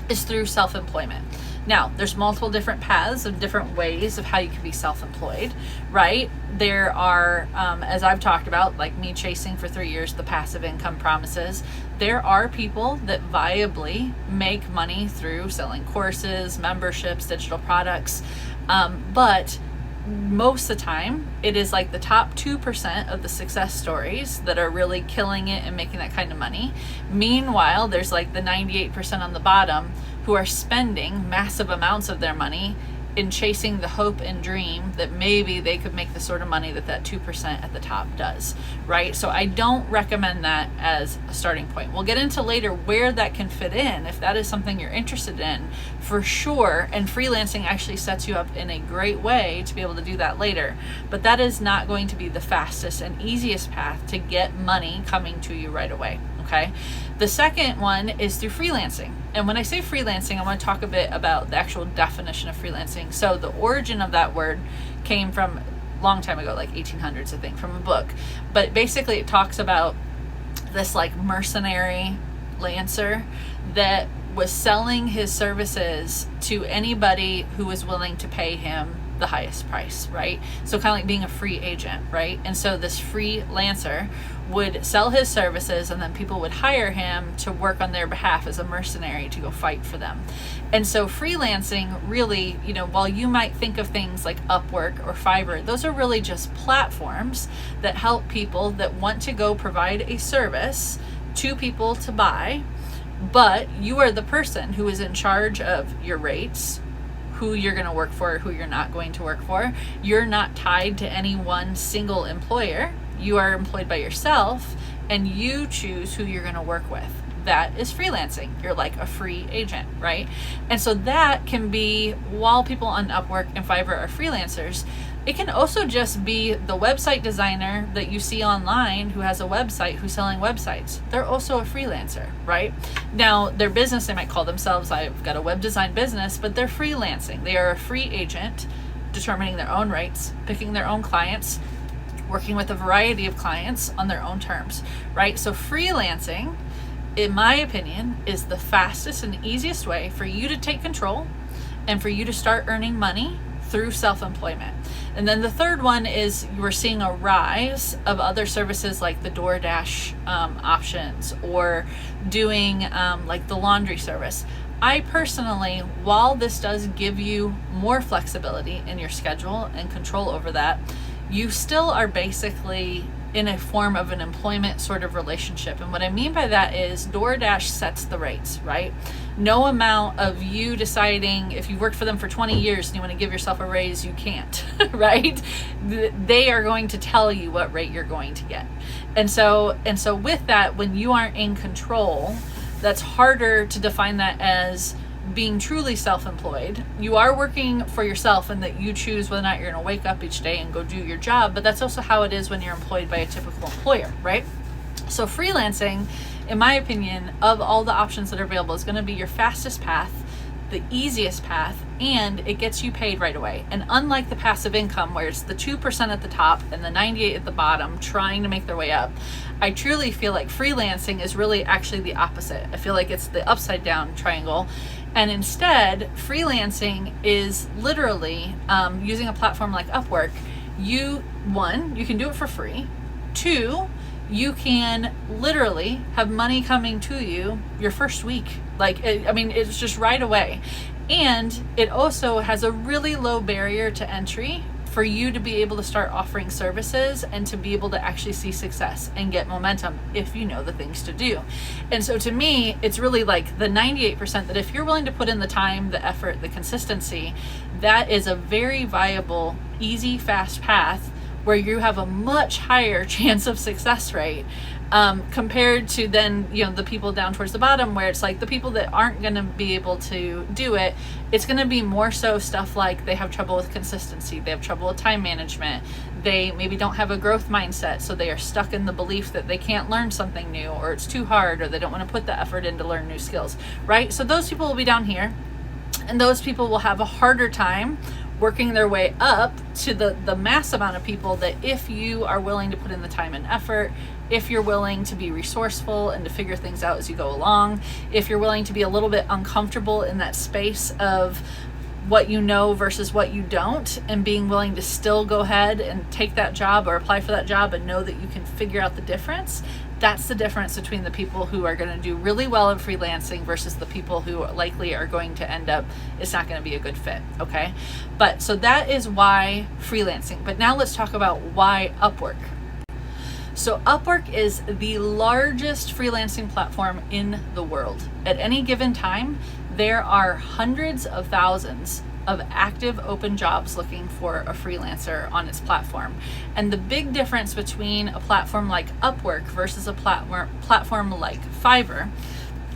is through self-employment. Now, there's multiple different paths of different ways of how you can be self-employed, right? There are, as I've talked about, like me chasing for 3 years, the passive income promises. There are people that viably make money through selling courses, memberships, digital products, but most of the time it is like the top 2% of the success stories that are really killing it and making that kind of money. Meanwhile, there's like the 98% on the bottom who are spending massive amounts of their money in chasing the hope and dream that maybe they could make the sort of money that 2% at the top does, right? So I don't recommend that as a starting point. We'll get into later where that can fit in if that is something you're interested in, for sure. And freelancing actually sets you up in a great way to be able to do that later. But that is not going to be the fastest and easiest path to get money coming to you right away, Okay. The second one is through freelancing. And when I say freelancing, I want to talk a bit about the actual definition of freelancing. So the origin of that word came from a long time ago, like 1800s, I think, from a book. But basically it talks about this like mercenary lancer that was selling his services to anybody who was willing to pay him the highest price, right? So kind of like being a free agent, right? And so this freelancer would sell his services, and then people would hire him to work on their behalf as a mercenary to go fight for them. And so freelancing really, you know, while you might think of things like Upwork or Fiverr, those are really just platforms that help people that want to go provide a service to people to buy, but you are the person who is in charge of your rates, who you're going to work for, who you're not going to work for. You're not tied to any one single employer. You are employed by yourself, and you choose who you're going to work with. That is freelancing. You're like a free agent, right? And so that can be, while people on Upwork and Fiverr are freelancers, it can also just be the website designer that you see online who has a website, who's selling websites. They're also a freelancer, right? Now, their business, they might call themselves, I've got a web design business, but they're freelancing. They are a free agent, determining their own rates, picking their own clients, working with a variety of clients on their own terms, right? So freelancing, in my opinion, is the fastest and easiest way for you to take control and for you to start earning money through self-employment. And then the third one is we're seeing a rise of other services like the DoorDash options, or doing like the laundry service. I personally, while this does give you more flexibility in your schedule and control over that, you still are basically in a form of an employment sort of relationship. And what I mean by that is DoorDash sets the rates, right? No amount of you deciding, if you've worked for them for 20 years and you want to give yourself a raise, you can't, right? They are going to tell you what rate you're going to get. And so with that, when you aren't in control, that's harder to define that as being truly self-employed. You are working for yourself, and that you choose whether or not you're going to wake up each day and go do your job, but that's also how it is when you're employed by a typical employer, right? So freelancing, in my opinion, of all the options that are available, is going to be your fastest path, the easiest path, and it gets you paid right away. And unlike the passive income, where it's the 2% at the top and the 98% at the bottom trying to make their way up, I truly feel like freelancing is really actually the opposite. I feel like it's the upside down triangle. And instead, freelancing is literally using a platform like Upwork. One, you can do it for free. Two, you can literally have money coming to you your first week. It's just right away. And it also has a really low barrier to entry for you to be able to start offering services and to be able to actually see success and get momentum if you know the things to do. And so to me, it's really like the 98% that if you're willing to put in the time, the effort, the consistency, that is a very viable, easy, fast path where you have a much higher chance of success rate compared to then, the people down towards the bottom, where it's like the people that aren't going to be able to do it. It's going to be more so stuff like they have trouble with consistency, they have trouble with time management, they maybe don't have a growth mindset, so they are stuck in the belief that they can't learn something new, or it's too hard, or they don't want to put the effort in to learn new skills, right? So those people will be down here, and those people will have a harder time working their way up to the mass amount of people that, if you are willing to put in the time and effort, if you're willing to be resourceful and to figure things out as you go along, if you're willing to be a little bit uncomfortable in that space of what you know versus what you don't, and being willing to still go ahead and take that job or apply for that job and know that you can figure out the difference. That's the difference between the people who are going to do really well in freelancing versus the people who likely are going to end up, it's not going to be a good fit, okay? But so that is why freelancing. But now let's talk about why Upwork. So Upwork is the largest freelancing platform in the world. At any given time, there are hundreds of thousands of active open jobs looking for a freelancer on its platform. And the big difference between a platform like Upwork versus a platform like Fiverr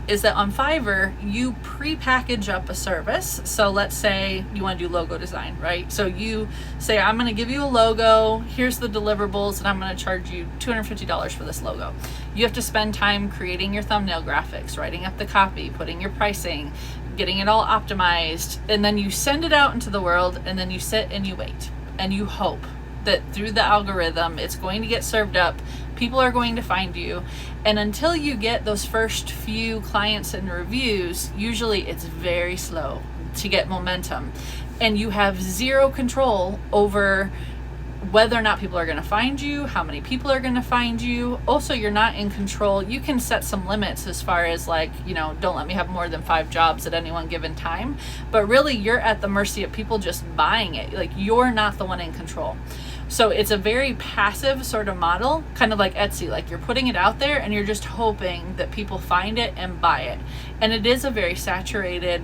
is that on Fiverr, you pre-package up a service. So let's say you want to do logo design, right? So you say, I'm going to give you a logo, here's the deliverables, and I'm going to charge you $250 for this logo. You have to spend time creating your thumbnail graphics, writing up the copy, putting your pricing, getting it all optimized, and then you send it out into the world, and then you sit and you wait, and you hope that through the algorithm, it's going to get served up, people are going to find you, and until you get those first few clients and reviews, usually it's very slow to get momentum, and you have zero control over whether or not people are going to find you, how many people are going to find you. Also, you're not in control. You can set some limits as far as like, don't let me have more than 5 jobs at any one given time, but really you're at the mercy of people just buying it. Like, you're not the one in control. So it's a very passive sort of model, kind of like Etsy. Like, you're putting it out there and you're just hoping that people find it and buy it. And it is a very saturated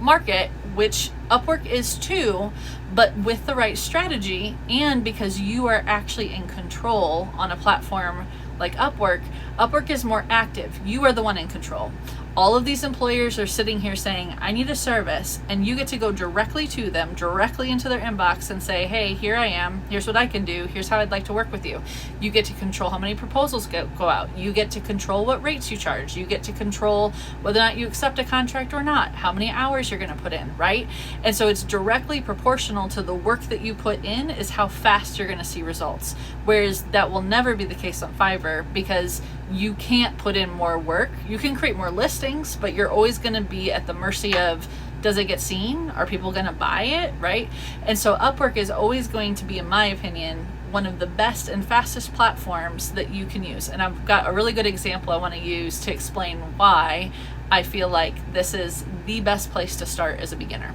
market, which Upwork is too, but with the right strategy, and because you are actually in control on a platform like Upwork, Upwork is more active. You are the one in control. All of these employers are sitting here saying, I need a service, and you get to go directly to them, directly into their inbox and say, hey, here I am, here's what I can do, here's how I'd like to work with you. You get to control how many proposals go out. You get to control what rates you charge. You get to control whether or not you accept a contract or not, how many hours you're going to put in, right? And so it's directly proportional to the work that you put in is how fast you're going to see results. Whereas that will never be the case on Fiverr, because you can't put in more work. You can create more listings, but you're always going to be at the mercy of, does it get seen? Are people going to buy it, right? And so Upwork is always going to be, in my opinion, one of the best and fastest platforms that you can use. And I've got a really good example I want to use to explain why I feel like this is the best place to start as a beginner.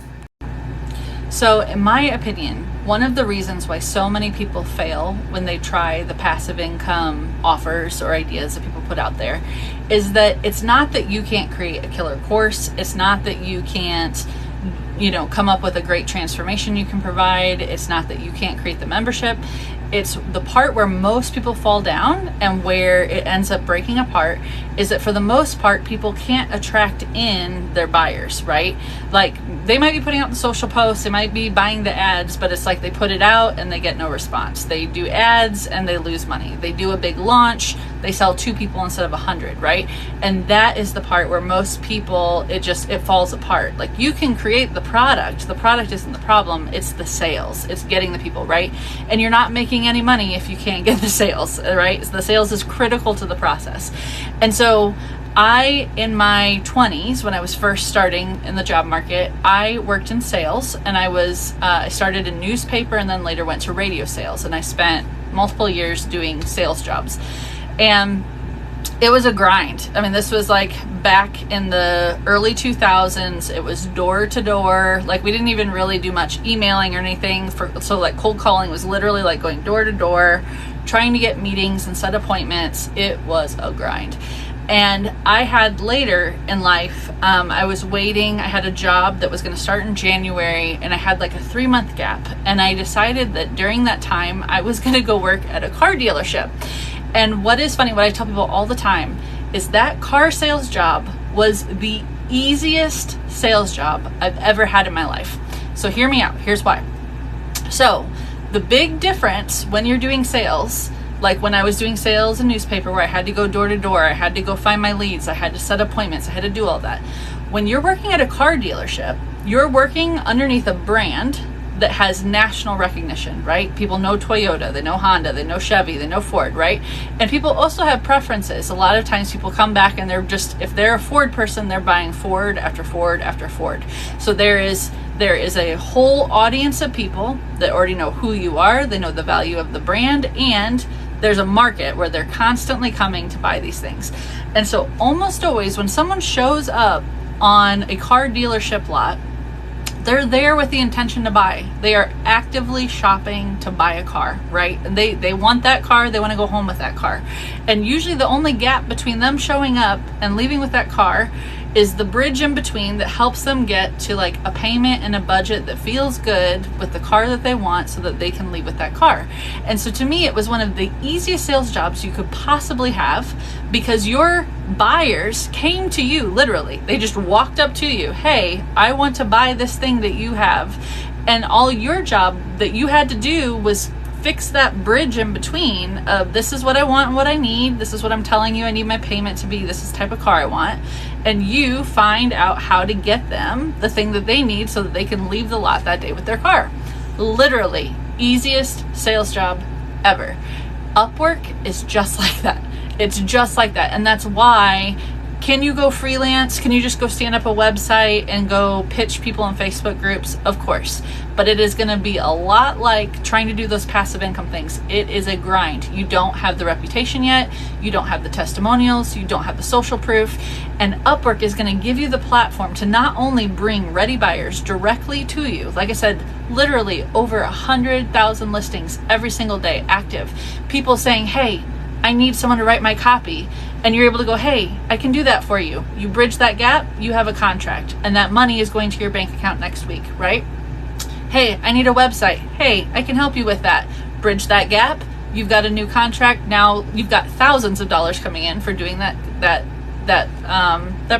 So in my opinion, one of the reasons why so many people fail when they try the passive income offers or ideas that people put out there is that it's not that you can't create a killer course. It's not that you can't, come up with a great transformation you can provide. It's not that you can't create the membership. It's the part where most people fall down and where it ends up breaking apart is that for the most part, people can't attract in their buyers, right? Like, they might be putting out the social posts, they might be buying the ads, but it's like they put it out and they get no response. They do ads and they lose money. They do a big launch, they sell 2 people instead of 100, right? And that is the part where most people, it falls apart. Like, you can create the product isn't the problem, it's the sales, it's getting the people, right? And you're not making any money if you can't get the sales, right? So the sales is critical to the process. And so in my 20s, when I was first starting in the job market, I worked in sales, and I started in newspaper and then later went to radio sales, and I spent multiple years doing sales jobs. And it was a grind. I mean, this was like back in the early 2000s. It was door to door. Like, we didn't even really do much emailing or anything. So like cold calling was literally like going door to door, trying to get meetings and set appointments. It was a grind. And I had later in life, I was waiting. I had a job that was going to start in January, and I had like a 3-month gap. And I decided that during that time, I was going to go work at a car dealership. And what is funny, what I tell people all the time, is that car sales job was the easiest sales job I've ever had in my life. So hear me out. Here's why. So the big difference when you're doing sales, like when I was doing sales in newspaper where I had to go door to door, I had to go find my leads, I had to set appointments, I had to do all that. When you're working at a car dealership, you're working underneath a brand that has national recognition, right? People know Toyota, they know Honda, they know Chevy, they know Ford, right? And people also have preferences. A lot of times people come back and if they're a Ford person, they're buying Ford after Ford after Ford. So there is a whole audience of people that already know who you are, they know the value of the brand, and there's a market where they're constantly coming to buy these things. And so almost always when someone shows up on a car dealership lot, they're there with the intention to buy. They are actively shopping to buy a car, right? And they want that car, they want to go home with that car. And usually the only gap between them showing up and leaving with that car is the bridge in between that helps them get to like a payment and a budget that feels good with the car that they want so that they can leave with that car. And so to me, it was one of the easiest sales jobs you could possibly have because you're Buyers came to you, literally. They just walked up to you. Hey, I want to buy this thing that you have. And all your job that you had to do was fix that bridge in between of this is what I want and what I need. This is what I'm telling you I need my payment to be. This is the type of car I want. And you find out how to get them the thing that they need so that they can leave the lot that day with their car. Literally, easiest sales job ever. Upwork is just like that. It's just like that. And that's why, can you go freelance? Can you just go stand up a website and go pitch people in Facebook groups? Of course. But it is going to be a lot like trying to do those passive income things. It is a grind. You don't have the reputation yet. You don't have the testimonials. You don't have the social proof. And Upwork is going to give you the platform to not only bring ready buyers directly to you. Like I said, literally over 100,000 listings every single day active. People saying, hey, I need someone to write my copy. And you're able to go, hey, I can do that for you. You bridge that gap, you have a contract. And that money is going to your bank account next week, right? Hey, I need a website. Hey, I can help you with that. Bridge that gap. You've got a new contract. Now you've got thousands of dollars coming in for doing that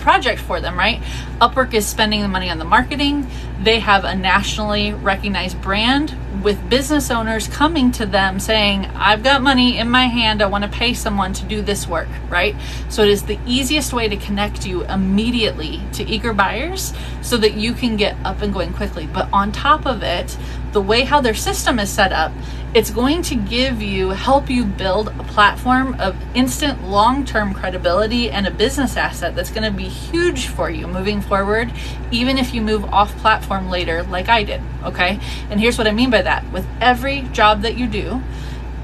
project for them, right? Upwork is spending the money on the marketing. They have a nationally recognized brand with business owners coming to them saying, I've got money in my hand. I want to pay someone to do this work, right? So it is the easiest way to connect you immediately to eager buyers so that you can get up and going quickly. But on top of it, the way how their system is set up, it's going to help you build a platform of instant long-term credibility and a business asset that's going to be huge for you moving forward, even if you move off platform later like I did, okay? And here's what I mean by that. With every job that you do,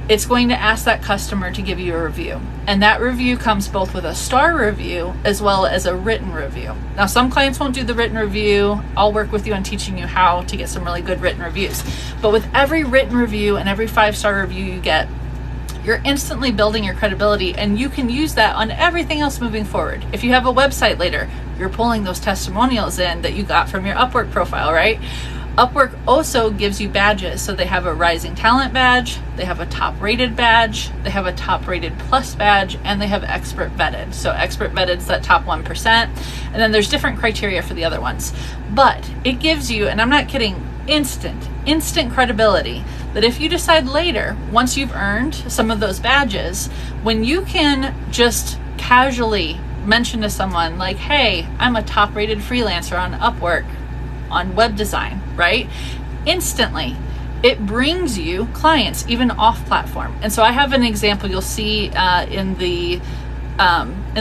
it's going to ask that customer to give you a review. And that review comes both with a star review as well as a written review. Now, some clients won't do the written review. I'll work with you on teaching you how to get some really good written reviews. But with every written review and every 5-star review you get, you're instantly building your credibility, and you can use that on everything else moving forward. If you have a website later, you're pulling those testimonials in that you got from your Upwork profile, right? Upwork also gives you badges. So they have a rising talent badge, they have a top rated badge, they have a top rated plus badge, and they have expert vetted. So expert vetted is that top 1%. And then there's different criteria for the other ones. But it gives you, and I'm not kidding, instant credibility that if you decide later, once you've earned some of those badges, when you can just casually mention to someone like, hey, I'm a top rated freelancer on Upwork on web design, right? Instantly, it brings you clients even off platform. And so I have an example you'll see in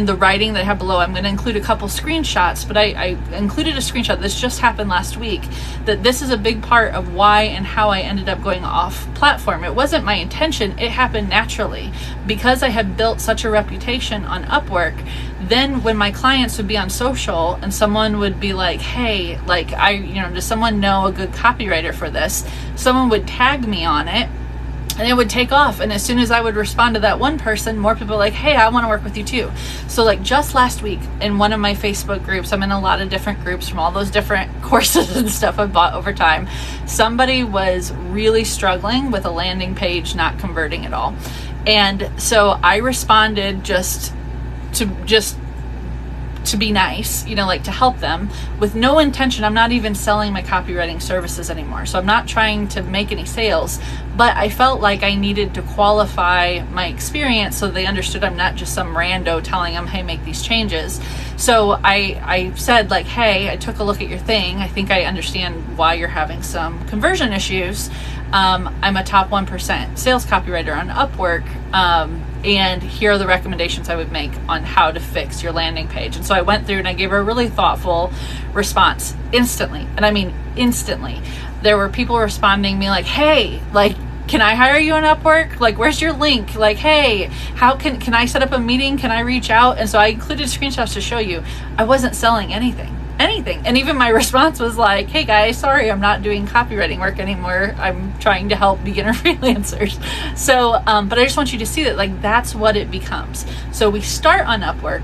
the writing that I have below. I'm going to include a couple screenshots, but I included a screenshot. This just happened last week, that this is a big part of why and how I ended up going off platform. It wasn't my intention. It happened naturally because I had built such a reputation on Upwork. Then when my clients would be on social and someone would be like, hey, like does someone know a good copywriter for this? Someone would tag me on it, and it would take off. And as soon as I would respond to that one person, more people were like, hey, I want to work with you too. So like just last week in one of my Facebook groups, I'm in a lot of different groups from all those different courses and stuff I've bought over time. Somebody was really struggling with a landing page not converting at all. And so I responded just to be nice, like to help them with no intention. I'm not even selling my copywriting services anymore. So I'm not trying to make any sales, but I felt like I needed to qualify my experience so they understood I'm not just some rando telling them, hey, make these changes. So I said like, hey, I took a look at your thing. I think I understand why you're having some conversion issues. I'm a top 1% sales copywriter on Upwork. And here are the recommendations I would make on how to fix your landing page. And so I went through and I gave her a really thoughtful response instantly. And I mean, instantly. There were people responding me like, hey, like, can I hire you on Upwork? Like, where's your link? Like, hey, how can I set up a meeting? Can I reach out? And so I included screenshots to show you I wasn't selling anything. And even my response was like, hey guys, sorry, I'm not doing copywriting work anymore. I'm trying to help beginner freelancers. So, but I just want you to see that like, that's what it becomes. So we start on Upwork,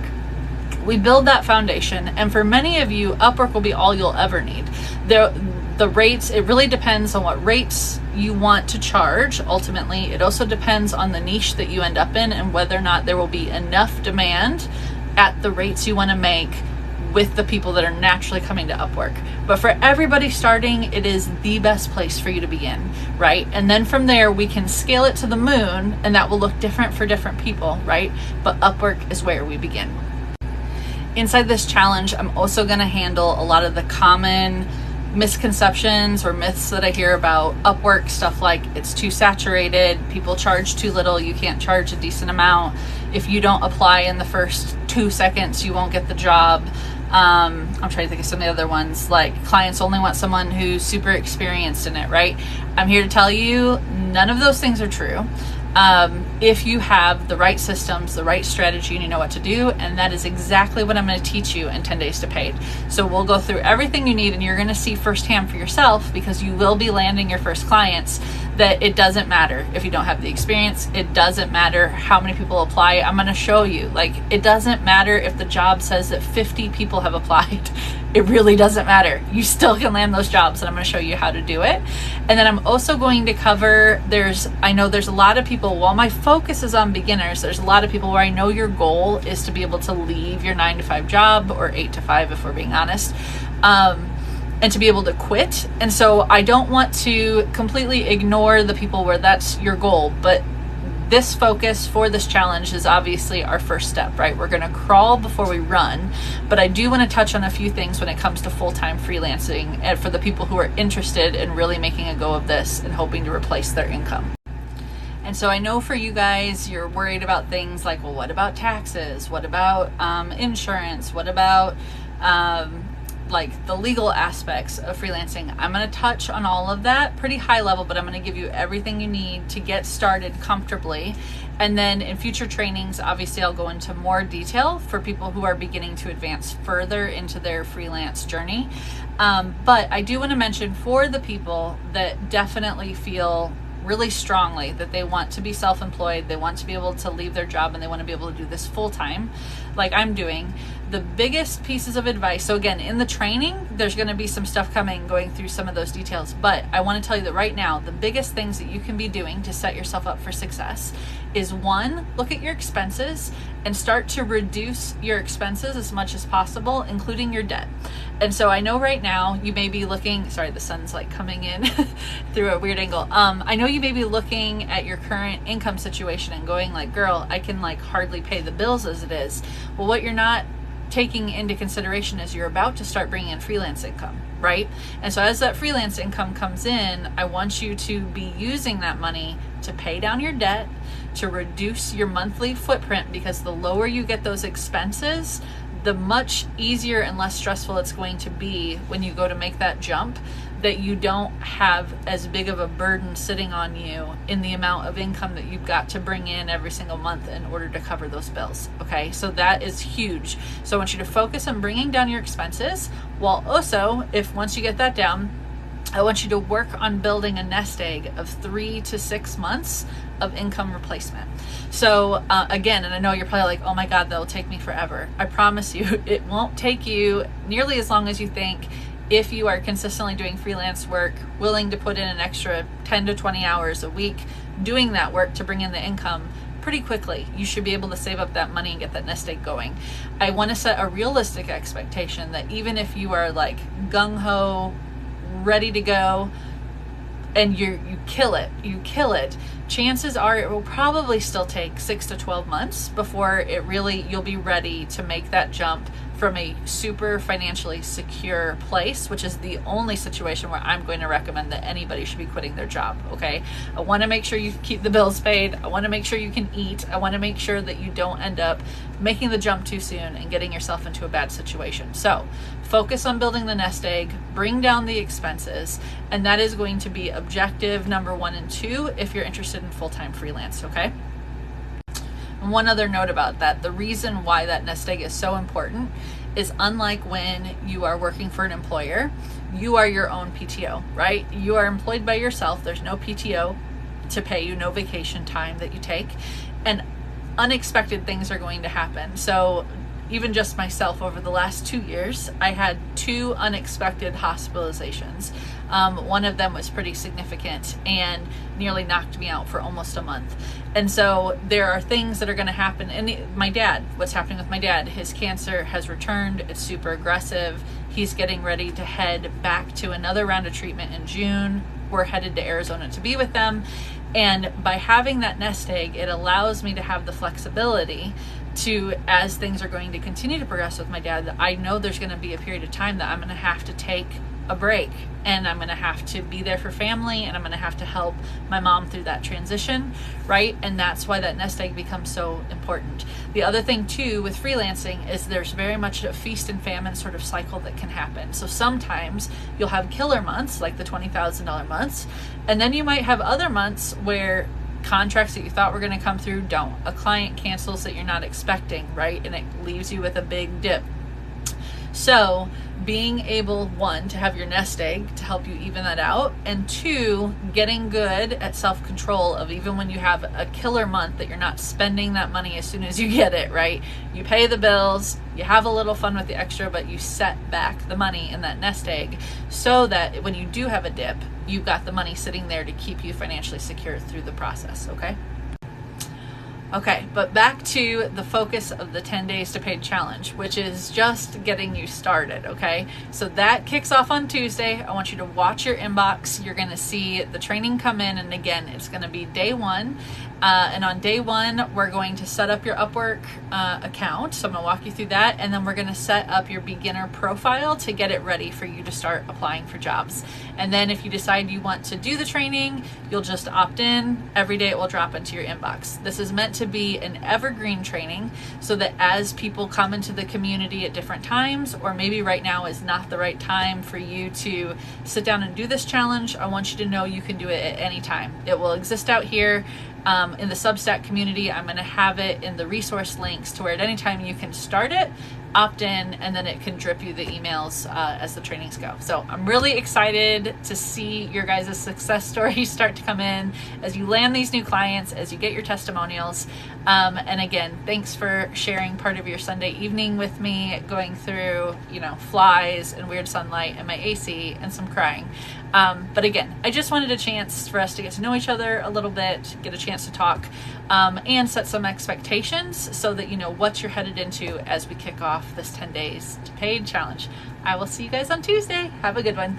we build that foundation. And for many of you, Upwork will be all you'll ever need. The rates, it really depends on what rates you want to charge. Ultimately, it also depends on the niche that you end up in and whether or not there will be enough demand at the rates you want to make with the people that are naturally coming to Upwork. But for everybody starting, it is the best place for you to begin, right? And then from there, we can scale it to the moon, and that will look different for different people, right? But Upwork is where we begin. Inside this challenge, I'm also going to handle a lot of the common misconceptions or myths that I hear about Upwork, stuff like it's too saturated, people charge too little, you can't charge a decent amount, if you don't apply in the first 2 seconds, you won't get the job. I'm trying to think of some of the other ones, like clients only want someone who's super experienced in it, right? I'm here to tell you none of those things are true. If you have the right systems, the right strategy, and you know what to do, and that is exactly what I'm going to teach you in 10 Days to Paid. So we'll go through everything you need, and you're going to see firsthand for yourself, because you will be landing your first clients, that it doesn't matter if you don't have the experience. It doesn't matter how many people apply. I'm going to show you, like, it doesn't matter if the job says that 50 people have applied. It really doesn't matter. You still can land those jobs, and I'm going to show you how to do it. And then I'm also going to cover, I know there's a lot of people, while my focus is on beginners, there's a lot of people where I know your goal is to be able to leave your 9-to-5 job, or 8-to-5 if we're being honest, and to be able to quit. And so I don't want to completely ignore the people where that's your goal, but this focus for this challenge is obviously our first step, right? We're going to crawl before we run, but I do want to touch on a few things when it comes to full-time freelancing, and for the people who are interested in really making a go of this and hoping to replace their income. And so I know for you guys, you're worried about things like, well, what about taxes? What about insurance? What about like the legal aspects of freelancing? I'm going to touch on all of that pretty high level, but I'm going to give you everything you need to get started comfortably. And then in future trainings, obviously I'll go into more detail for people who are beginning to advance further into their freelance journey. But I do want to mention, for the people that definitely feel really strongly that they want to be self-employed, they want to be able to leave their job, and they want to be able to do this full-time like I'm doing, the biggest pieces of advice, so again, in the training, there's going to be some stuff coming, going through some of those details, but I want to tell you that right now, the biggest things that you can be doing to set yourself up for success is, one, look at your expenses and start to reduce your expenses as much as possible, including your debt. And so I know right now you may be looking, sorry, the sun's like coming in through a weird angle. I know you may be looking at your current income situation and going like, girl, I can like hardly pay the bills as it is. Well, what you're not taking into consideration is you're about to start bringing in freelance income, right? And so as that freelance income comes in, I want you to be using that money to pay down your debt, to reduce your monthly footprint, because the lower you get those expenses, the much easier and less stressful it's going to be when you go to make that jump, that you don't have as big of a burden sitting on you in the amount of income that you've got to bring in every single month in order to cover those bills. Okay, so that is huge. So I want you to focus on bringing down your expenses, while also, if once you get that down, I want you to work on building a nest egg of 3 to 6 months of income replacement. So again, and I know you're probably like, oh my God, that'll take me forever. I promise you, it won't take you nearly as long as you think if you are consistently doing freelance work, willing to put in an extra 10 to 20 hours a week doing that work to bring in the income. Pretty quickly, you should be able to save up that money and get that nest egg going. I want to set a realistic expectation that even if you are like gung-ho, ready to go, and you kill it, chances are it will probably still take 6 to 12 months before you'll be ready to make that jump from a super financially secure place, which is the only situation where I'm going to recommend that anybody should be quitting their job, okay? I want to make sure you keep the bills paid. I want to make sure you can eat. I want to make sure that you don't end up making the jump too soon and getting yourself into a bad situation. So focus on building the nest egg, bring down the expenses, and that is going to be objective number 1 and 2 if you're interested in full-time freelance, okay? And one other note about that, the reason why that nest egg is so important is, unlike when you are working for an employer, you are your own PTO, right? You are employed by yourself. There's no PTO to pay you, no vacation time that you take, and unexpected things are going to happen. So even just myself over the last 2 years, I had 2 unexpected hospitalizations. One of them was pretty significant and nearly knocked me out for almost a month. And so there are things that are going to happen. And my dad, what's happening with my dad, his cancer has returned. It's super aggressive. He's getting ready to head back to another round of treatment in June. We're headed to Arizona to be with them. And by having that nest egg, it allows me to have the flexibility to, as things are going to continue to progress with my dad, I know there's going to be a period of time that I'm going to have to take a break, and I'm going to have to be there for family, and I'm going to have to help my mom through that transition, right? And that's why that nest egg becomes so important. The other thing too with freelancing is there's very much a feast and famine sort of cycle that can happen. So sometimes you'll have killer months like the $20,000 months, and then you might have other months where contracts that you thought were going to come through don't. A client cancels that you're not expecting, right? And it leaves you with a big dip. So being able, 1, to have your nest egg to help you even that out, and 2, getting good at self-control of even when you have a killer month that you're not spending that money as soon as you get it, right? You pay the bills, you have a little fun with the extra, but you set back the money in that nest egg so that when you do have a dip, you've got the money sitting there to keep you financially secure through the process, okay? Okay, but back to the focus of the 10 Days to Paid Challenge, which is just getting you started, okay? So that kicks off on Tuesday. I want you to watch your inbox. You're gonna see the training come in, and again, it's gonna be day 1. And on day 1, we're going to set up your Upwork account. So I'm gonna walk you through that, and then we're gonna set up your beginner profile to get it ready for you to start applying for jobs. And then if you decide you want to do the training, you'll just opt in. Every day it will drop into your inbox. This is meant to be an evergreen training so that as people come into the community at different times, or maybe right now is not the right time for you to sit down and do this challenge, I want you to know you can do it at any time. It will exist out here. In the Substack community, I'm going to have it in the resource links to where at any time you can start it, opt in, and then it can drip you the emails as the trainings go. So I'm really excited to see your guys' success stories start to come in as you land these new clients, as you get your testimonials. And again, thanks for sharing part of your Sunday evening with me, going through, flies and weird sunlight and my AC and some crying. But again, I just wanted a chance for us to get to know each other a little bit, get a chance to talk, and set some expectations so that you know what you're headed into as we kick off this 10 Days to Paid Challenge. I will see you guys on Tuesday. Have a good one.